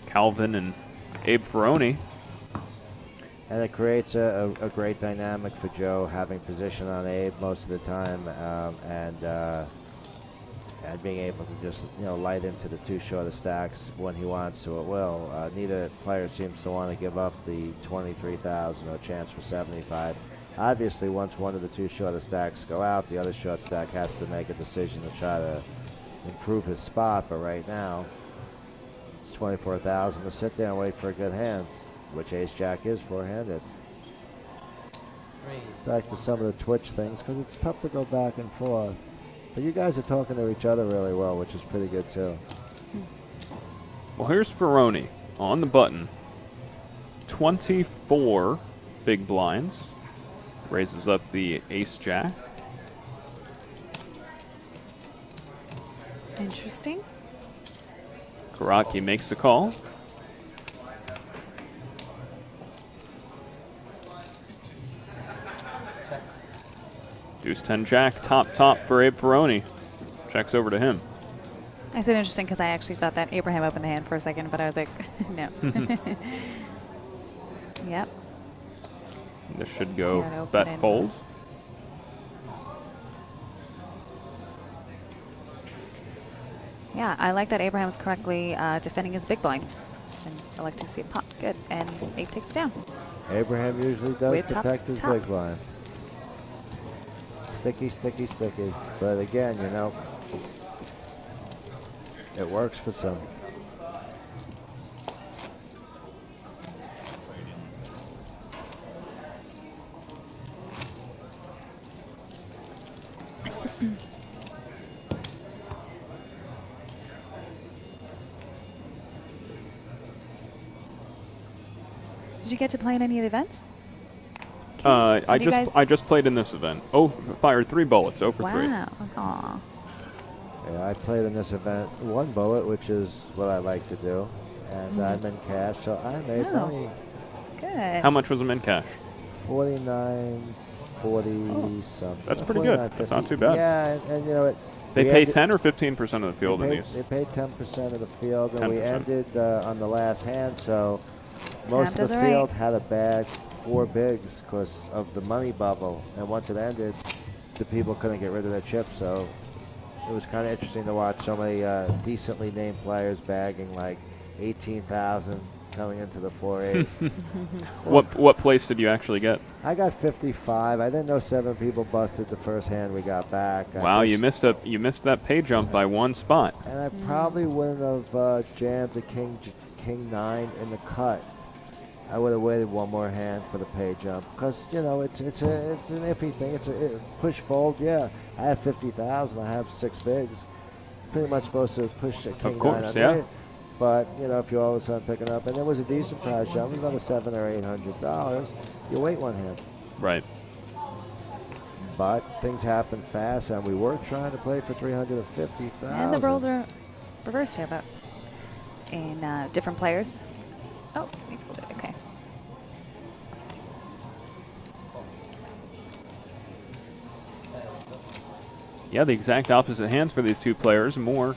Calvin and Abe Ferroni. And it creates a great dynamic for Joe, having position on Abe most of the time, and being able to just, you know, light into the two shorter stacks when he wants to at will. Neither player seems to want to give up the 23,000 or a chance for 75. Obviously, once one of the two shorter stacks go out, the other short stack has to make a decision to try to improve his spot. But right now, it's 24,000 to sit there and wait for a good hand, which Ace-Jack is four-handed. Back to some of the Twitch things, because it's tough to go back and forth. But you guys are talking to each other really well, which is pretty good too. Well, here's Ferroni on the button. 24 big blinds. Raises up the Ace-Jack. Interesting. Karaki makes the call. Deuce 10 Jack, top for Abe Ferroni. Checks over to him. I said interesting because I actually thought that Abraham opened the hand for a second, but I was like, no. Yep. This should See go how to open bet it. fold. Yeah, I like that Abraham's correctly defending his big blind. And I like to see it pop. Good. And Abe takes it down. Abraham usually does With protect his top. big blind. Sticky, sticky, sticky. But again, you know, it works for some. Did you get to play in any of the events? I Have you guys- just played in this event. Oh, fired 3 bullets, 0 for 3. Wow. Aw. Yeah, I played in this event one bullet, which is what I like to do. And I'm in cash, so I made Oh. money. Good. How much was them in cash? 49, 40 something. That's pretty good. 49, That's not 50. too bad. Yeah, and you know what? They we pay ended- 10 or 15% of the field in They these. paid 10% of the field, and we 10%. ended on the last hand, so most of does the it right. field had a bag 4 bigs because of the money bubble, and once it ended, the people couldn't get rid of their chips, so it was kind of interesting to watch so many decently named players bagging like 18,000 coming into the 4-8. What place did you actually get? I got 55. I didn't know 7 people busted the first hand we got back. Wow, you missed that pay jump by 1 spot. And I probably wouldn't have jammed the king 9 in the cut. I would have waited one more hand for the pay jump because, you know, it's an iffy thing. It's a push fold. Yeah, I have 50,000. I have 6 bigs. Pretty much supposed to push a king 9 course, on yeah. right. But, you know, if you're all of a sudden picking up, and it was a decent prize jump, it was another $700 or $800. You wait one hand. Right. But things happen fast, and we were trying to play for 350,000. And the roles are reversed here, but in different players. Oh, we pulled it. Okay. Yeah, the exact opposite hands for these two players. More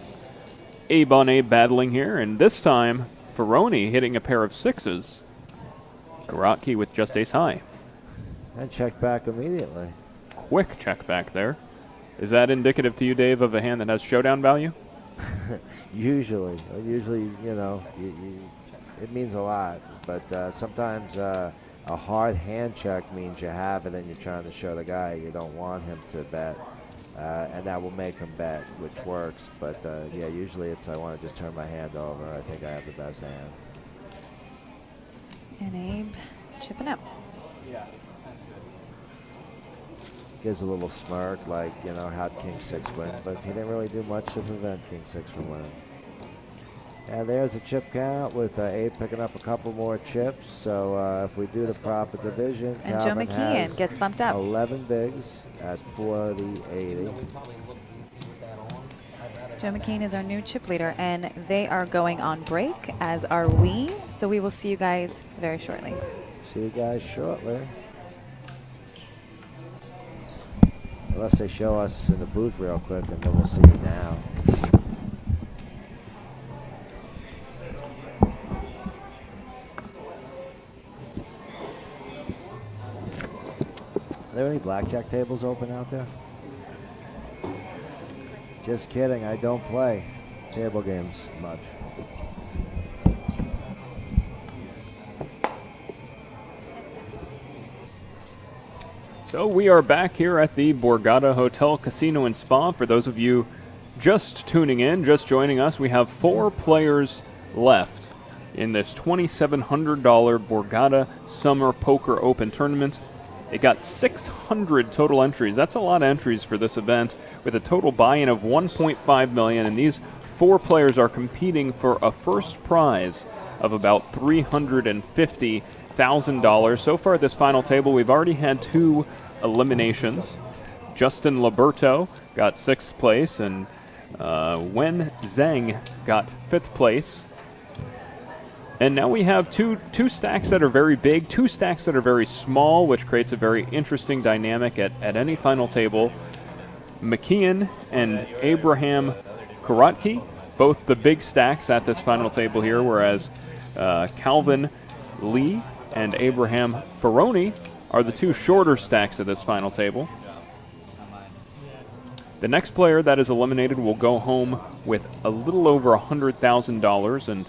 Abe on Abe battling here, and this time Ferroni hitting a pair of 6s. Garotki with just ace high. And check back immediately. Quick check back there. Is that indicative to you, Dave, of a hand that has showdown value? Usually, you know, it means a lot. But sometimes a hard hand check means you have it and you're trying to show the guy you don't want him to bet. And that will make him bet, which works. But yeah, usually it's I want to just turn my hand over. I think I have the best hand. And Abe chipping up. Gives a little smirk, like, you know, how'd King 6 win? But he didn't really do much to prevent King 6 from winning. And there's a chip count with Abe picking up a couple more chips. So if we do the proper division, And Joe Calvin McKeon has gets bumped up. 11 bigs at 40.80. Joe McKean is our new chip leader, and they are going on break, as are we. So we will see you guys very shortly. See you guys shortly. Unless they show us in the booth real quick, and then we'll see you now. Are there any blackjack tables open out there? Just kidding, I don't play table games much. So we are back here at the Borgata Hotel, Casino and Spa. For those of you just tuning in, just joining us, we have 4 players left in this $2,700 Borgata Summer Poker Open Tournament. It got 600 total entries. That's a lot of entries for this event, with a total buy-in of $1.5 million, and these 4 players are competing for a first prize of about $350,000. So far at this final table, we've already had 2 eliminations. Justin Liberto got 6th place, and Wen Zhang got 5th place. And now we have two stacks that are very big, 2 stacks that are very small, which creates a very interesting dynamic at any final table. McKeon and Abraham Karotki, both the big stacks at this final table here, whereas Calvin Lee and Abraham Ferroni are the 2 shorter stacks at this final table. The next player that is eliminated will go home with a little over $100,000, and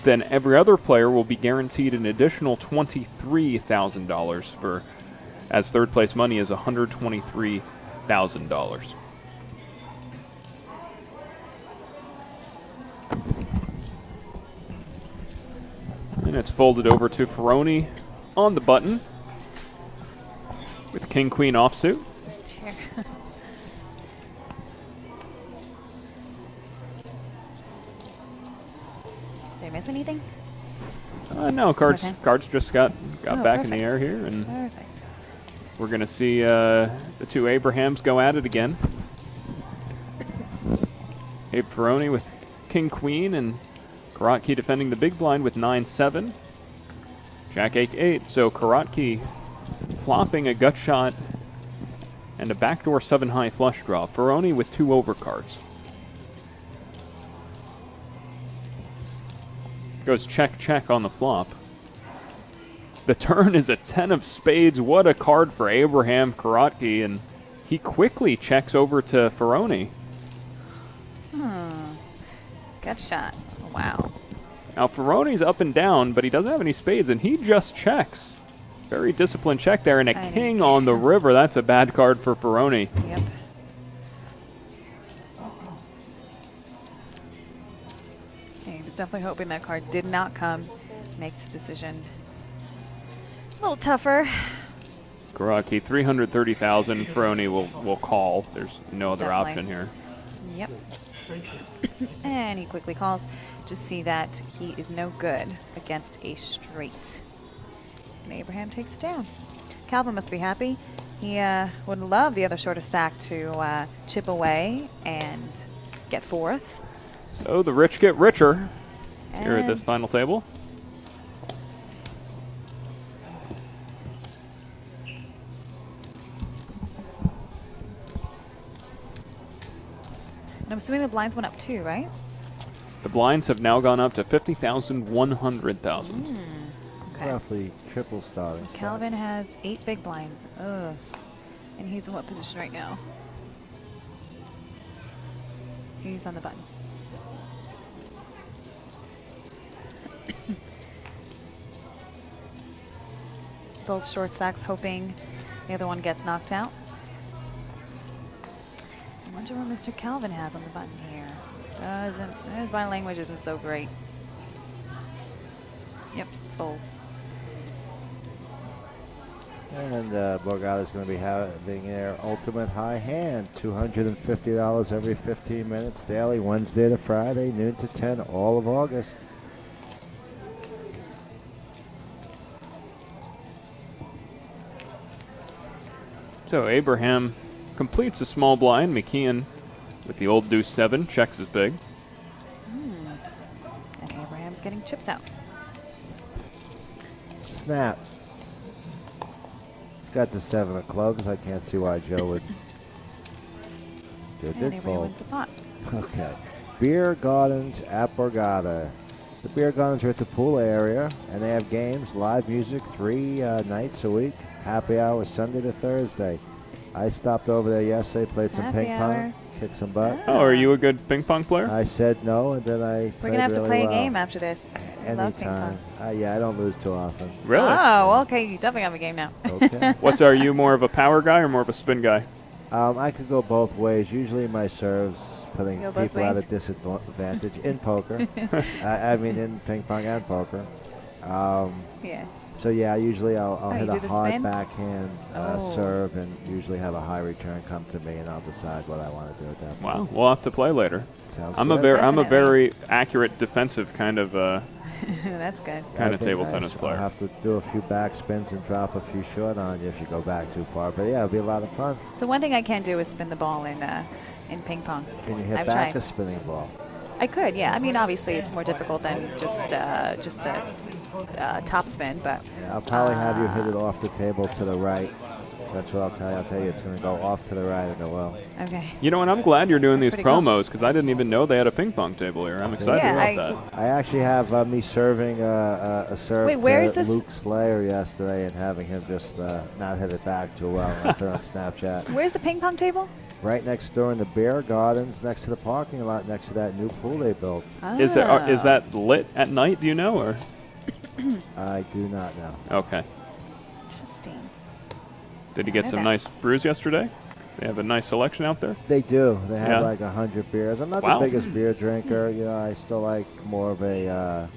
then every other player will be guaranteed an additional $23,000 for, as third place money is $123,000. And it's folded over to Ferroni on the button with King Queen offsuit. This chair. Did I miss anything? No, cards okay. cards just got back in the Perfect. air here, and Perfect. we're going to see the 2 Abrahams go at it again. Abe Ferroni with King Queen, and Karotki defending the big blind with 9-7. Jack 8-8, so Karotki flopping a gut shot and a backdoor 7-high flush draw. Ferroni with 2 overcards. Goes check, check on the flop. The turn is a 10 of spades. What a card for Abraham Karotki, and he quickly checks over to Ferroni. Gut shot. Wow. Now Ferroni's up and down, but he doesn't have any spades, and he just checks. Very disciplined check there, and a king on the river. That's a bad card for Ferroni. Yep. He was definitely hoping that card did not come. Makes his decision a little tougher. Karotki, 330,000. Ferroni will call. There's no other Definitely. option here. Yep. And he quickly calls to see that he is no good against a straight. And Abraham takes it down. Calvin must be happy. He would love the other shorter stack to chip away and get 4th. So the rich get richer here at And this final table. I'm assuming the blinds went up too, right? The blinds have now gone up to 50,000, 100,000. Okay. Roughly triple starting. So Calvin has 8 big blinds. Ugh. And he's in what position right now? He's on the button. both short stacks, hoping the other one gets knocked out. I wonder what Mr. Calvin has on the button here. His body language isn't so great. Yep, folds. And Borgata is going to be having their ultimate high hand, $250 every 15 minutes daily, Wednesday to Friday, noon to 10, all of August. So Abraham completes a small blind. McKeon with the old deuce 7 checks his big. And Abraham's getting chips out. Snap. Got the 7 of clubs. I can't see why Joe would do a And dick Abraham fold. wins the pot. Okay. Beer Gardens at Borgata. The Beer Gardens are at the pool area, and they have games, live music, 3 nights a week. Happy hour Sunday to Thursday. I stopped over there yesterday, played some Happy ping hour. pong, kicked some butt. Oh, are you a good ping pong player? I said no, and then I We're going to have to really play well. a game after this. I love ping Anytime. pong. Yeah, I don't lose too often. Really? Oh, well, okay. You definitely have a game now. Okay. Are you more of a power guy or more of a spin guy? I could go both ways. Usually my serves putting Go both people at a ways? disadvantage in poker. I mean in ping pong and poker. Yeah. So yeah, usually I'll you hit do a the hard spin? backhand Oh. serve and usually have a high return come to me, and I'll decide what I want to do at that point. Wow, we'll have to play later. Sounds I'm good. I'm a Definitely. very accurate defensive kind of That's good. kind That'd of be table nice. tennis player. I'll have to do a few back spins and drop a few short on you if you go back too far. But yeah, it'll be a lot of fun. So one thing I can't do is spin the ball in ping pong. Can you hit I've back tried. a spinning ball? I could, yeah. I mean, obviously it's more difficult than just a top spin, but Yeah, I'll probably have you hit it off the table to the right. That's what I'll tell you. I'll tell you it's going to go off to the right and go well. okay. You know, and I'm glad you're doing That's these pretty cool. promos because I didn't even know they had a ping pong table here. I'm excited Yeah, about that. I actually have me serving a serve Wait, where to is this? Luke Slayer yesterday and having him just not hit it back too well. I put it on Snapchat. Where's the ping pong table? Right next door in the Bear Gardens, next to the parking lot, next to that new pool they built. Is that lit at night? Do you know or? I do not know. Okay. Interesting. Did you get some Okay. nice brews yesterday? They have a nice selection out there. They do. They have Yeah. like 100 beers. I'm not Wow. the biggest beer drinker. You know, I still like more of a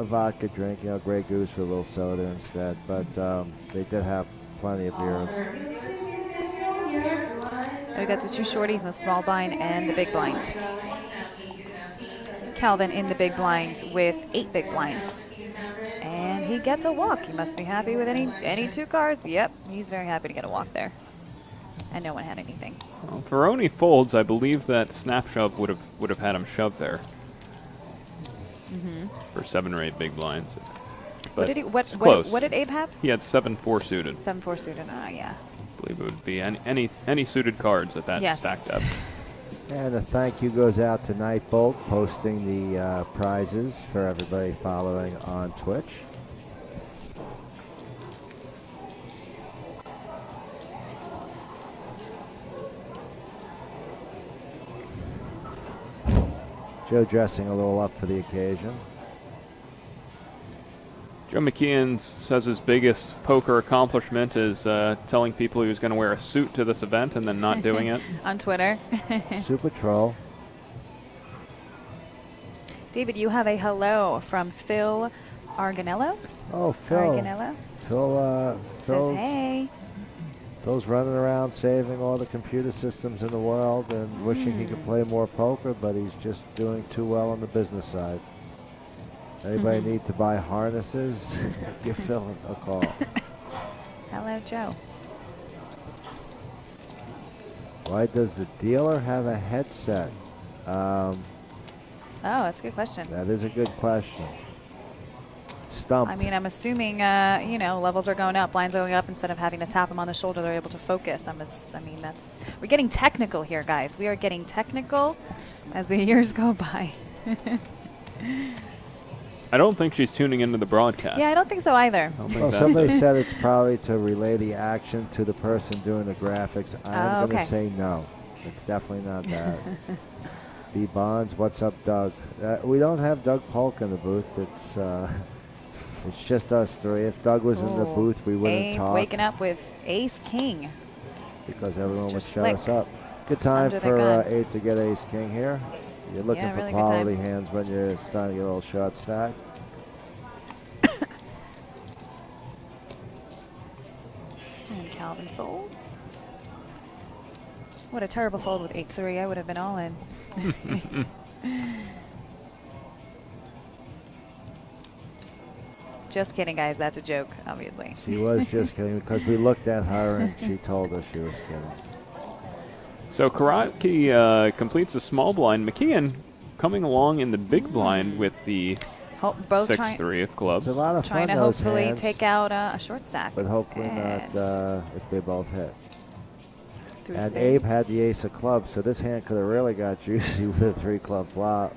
vodka drink. You know, Grey Goose with a little soda instead. But they did have plenty of beers. We got the 2 shorties in the small blind and the big blind. Calvin in the big blind with 8 big blinds. And he gets a walk. He must be happy with any 2 cards. Yep, he's very happy to get a walk there. And no one had anything. Well, Veroni folds. I believe that snap shove would have had him shove there for 7 or 8 big blinds. What But did it's close. what did Abe have? He had 7-4 suited. 7-4 suited. Yeah. I believe it would be any suited cards that Yes. stacked up. And a thank you goes out to Nightbolt posting the prizes for everybody following on Twitch. Joe dressing a little up for the occasion. Joe McKeon says his biggest poker accomplishment is telling people he was going to wear a suit to this event and then not doing it. On Twitter. Super Troll. David, you have a hello from Phil Arganello. Oh, Phil. Arganello says, hey. Phil's running around saving all the computer systems in the world and wishing he could play more poker, but he's just doing too well on the business side. Anybody need to buy harnesses? Give Phil a call. Hello, Joe. Why does the dealer have a headset? Oh, that's a good question. That is a good question. Stumped. I mean, I'm assuming, levels are going up, blinds are going up. Instead of having to tap them on the shoulder, they're able to focus. We're getting technical here, guys. We are getting technical as the years go by. I don't think she's tuning into the broadcast. Yeah, I don't think so either. I don't think Well, that's somebody said it's probably to relay the action to the person doing the graphics. I'm Oh, going to okay. say no. It's definitely not that. B Bonds, what's up, Doug? We don't have Doug Polk in the booth. It's It's just us three. If Doug was in the booth, we wouldn't talk. Waking up with ace king. Because everyone Mr. would shut us Slick up. Good time under the for gun. Abe to get ace king here. You're looking Yeah, for really good quality time. hands when you're starting to get a little short stack. And Calvin folds. What a terrible fold with 8-3. I would have been all in. Just kidding, guys. That's a joke, obviously. She was just kidding because we looked at her and she told us she was kidding. So Karaki completes a small blind. McKeon coming along in the big blind with the Both 6-3 of clubs. It's a lot of trying fun, to those hopefully hands, take out a short stack. but hopefully And not if they both hit. three And spades. Abe had the ace of clubs, so this hand could have really got juicy with a 3-club flop.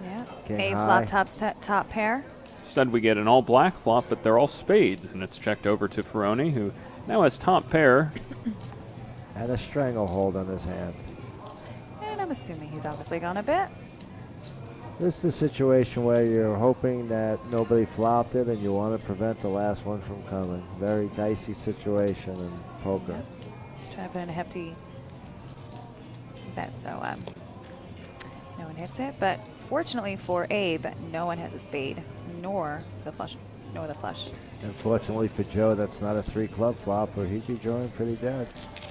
Yeah. King Abe high. flop top pair. Instead, we get an all-black flop, but they're all spades, and it's checked over to Ferroni, who now has top pair. And a stranglehold on his hand. And I'm assuming he's obviously gone a bit. This is the situation where you're hoping that nobody flopped it and you want to prevent the last one from coming. Very dicey situation in poker. Yeah. Trying to put in a hefty bet, so no one hits it. But fortunately for Abe, no one has a spade, nor the flush. Unfortunately for Joe, that's not a 3-club flop, or he'd be drawing pretty dead.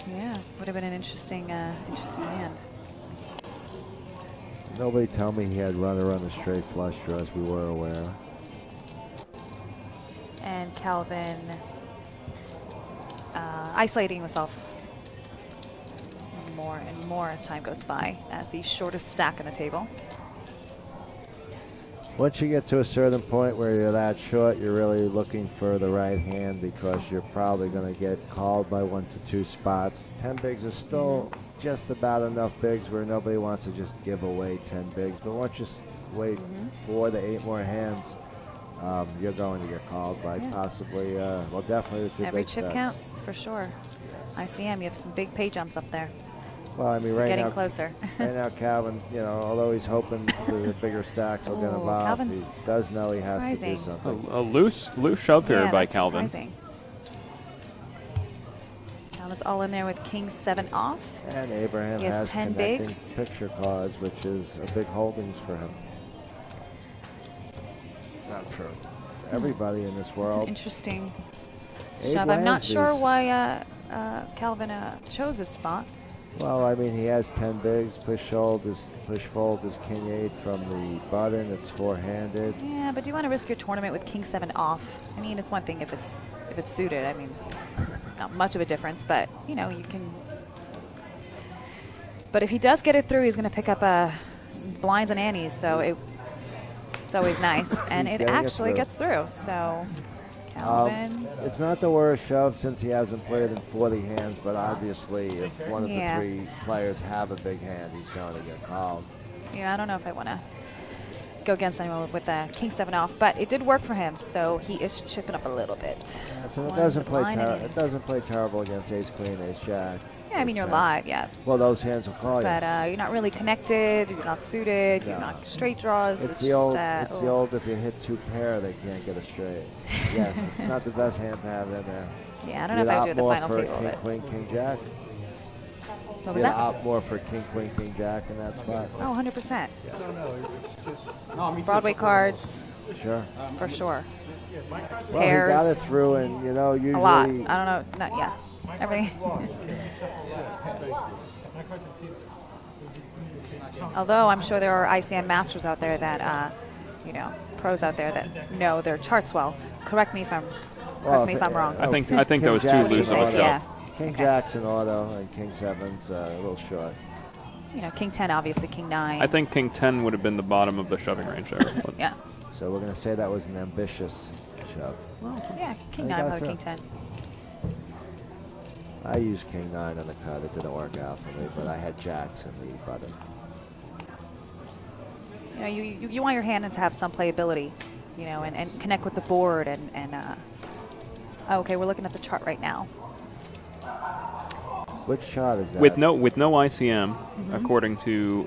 Yeah, would have been an interesting hand. Nobody tell me he had runner on the straight flush draw, as we were aware. And Calvin isolating himself more and more as time goes by, as the shortest stack on the table. Once you get to a certain point where you're that short, you're really looking for the right hand because you're probably going to get called by 1 to 2 spots. 10 bigs is still just about enough bigs where nobody wants to just give away 10 bigs. But once you wait 4 to 8 more hands, you're going to get called by possibly, well, definitely the 2 Every big chip stacks. counts, for sure. ICM, you have some big pay jumps up there. Well, I mean, right Getting now, closer. right now, Calvin, you know, although he's hoping the bigger stacks will get Ooh, involved, Calvin's he does know he has to do surprising. something. A loose shove here Yeah, by that's Calvin. surprising. Calvin's all in there with king 7 off. And Abraham He has has 10 connecting bigs. picture cards, which is a big holdings for him. Not true. Everybody in this It's world. an interesting Abe shove. I'm not lands sure these. why Calvin chose this spot. Well, I mean, he has 10 bigs. Push fold is king 8 from the button. It's 4-handed. Yeah, but do you want to risk your tournament with king 7 off? I mean, it's one thing if it's suited. I mean, not much of a difference, but you know, you can. But if he does get it through, he's going to pick up some blinds and antes, so it's always nice, and He's it getting it actually through. gets through. So Calvin. It's not the worst shove since he hasn't played in 40 hands, but obviously if one of the 3 players have a big hand, he's going to get called. Yeah, I don't know if I want to go against anyone with the king 7 off, but it did work for him, so he is chipping up a little bit. Yeah, so One it doesn't with line and it ace. doesn't play terrible against ace queen, ace jack. Yeah, I mean, ace you're 10. live, yeah. Well, those hands will call you. But you're not really connected, you're not suited, you're No. not straight draws. It's the just, old. oh. It's the old. If you hit 2 pair, they can't get a straight. Yes, it's not the best hand to have in there. Yeah, I don't know if I would do the final table, king, but queen, king, jack. what was You'd that? opt more for king, queen, king, jack in that spot. Oh, 100%. Broadway cards, Sure. for sure. Well, Pairs. he got it through, and you know, usually A lot. I don't know. Not yeah. Everything. Although I'm sure there are ICM masters out there that, you know, pros out there that know their charts well. Correct me if I'm wrong. I think that King was too jack loose is of a auto. shove. Yeah. King Okay. jack's an auto, and king 7's a little short. You know, king 10, obviously, king 9. I think king 10 would have been the bottom of the shoving range there. Yeah. So we're going to say that was an ambitious shove. Yeah, king I 9, got probably through. king 10. I used king 9 on the cut. It didn't work out for me, but I had jacks in the button. You know, you want your hand to have some playability, you know, and connect with the board and oh, okay, we're looking at the chart right now. Which shot is that? With no ICM, according to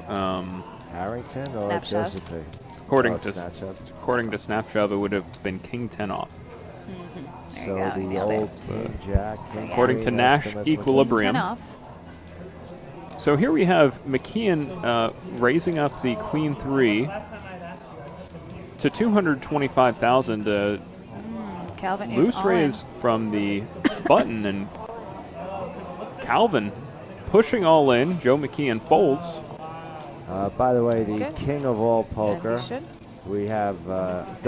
Harrington or Snap shove. Josephine? according Oh, to snatch up. according to Snapshot, it would have been king 10 off. There So you go. the you nailed old it. king jack, So, king yeah. According to queen Nash estimates Equilibrium. 10 off. So here we have McKeon raising up the queen 3 to 225,000. Calvin is Loose all raise from the button, and Calvin pushing all in. Joe McKeon folds. By the way, the Good. king of all in, as poker, you should. we have Doug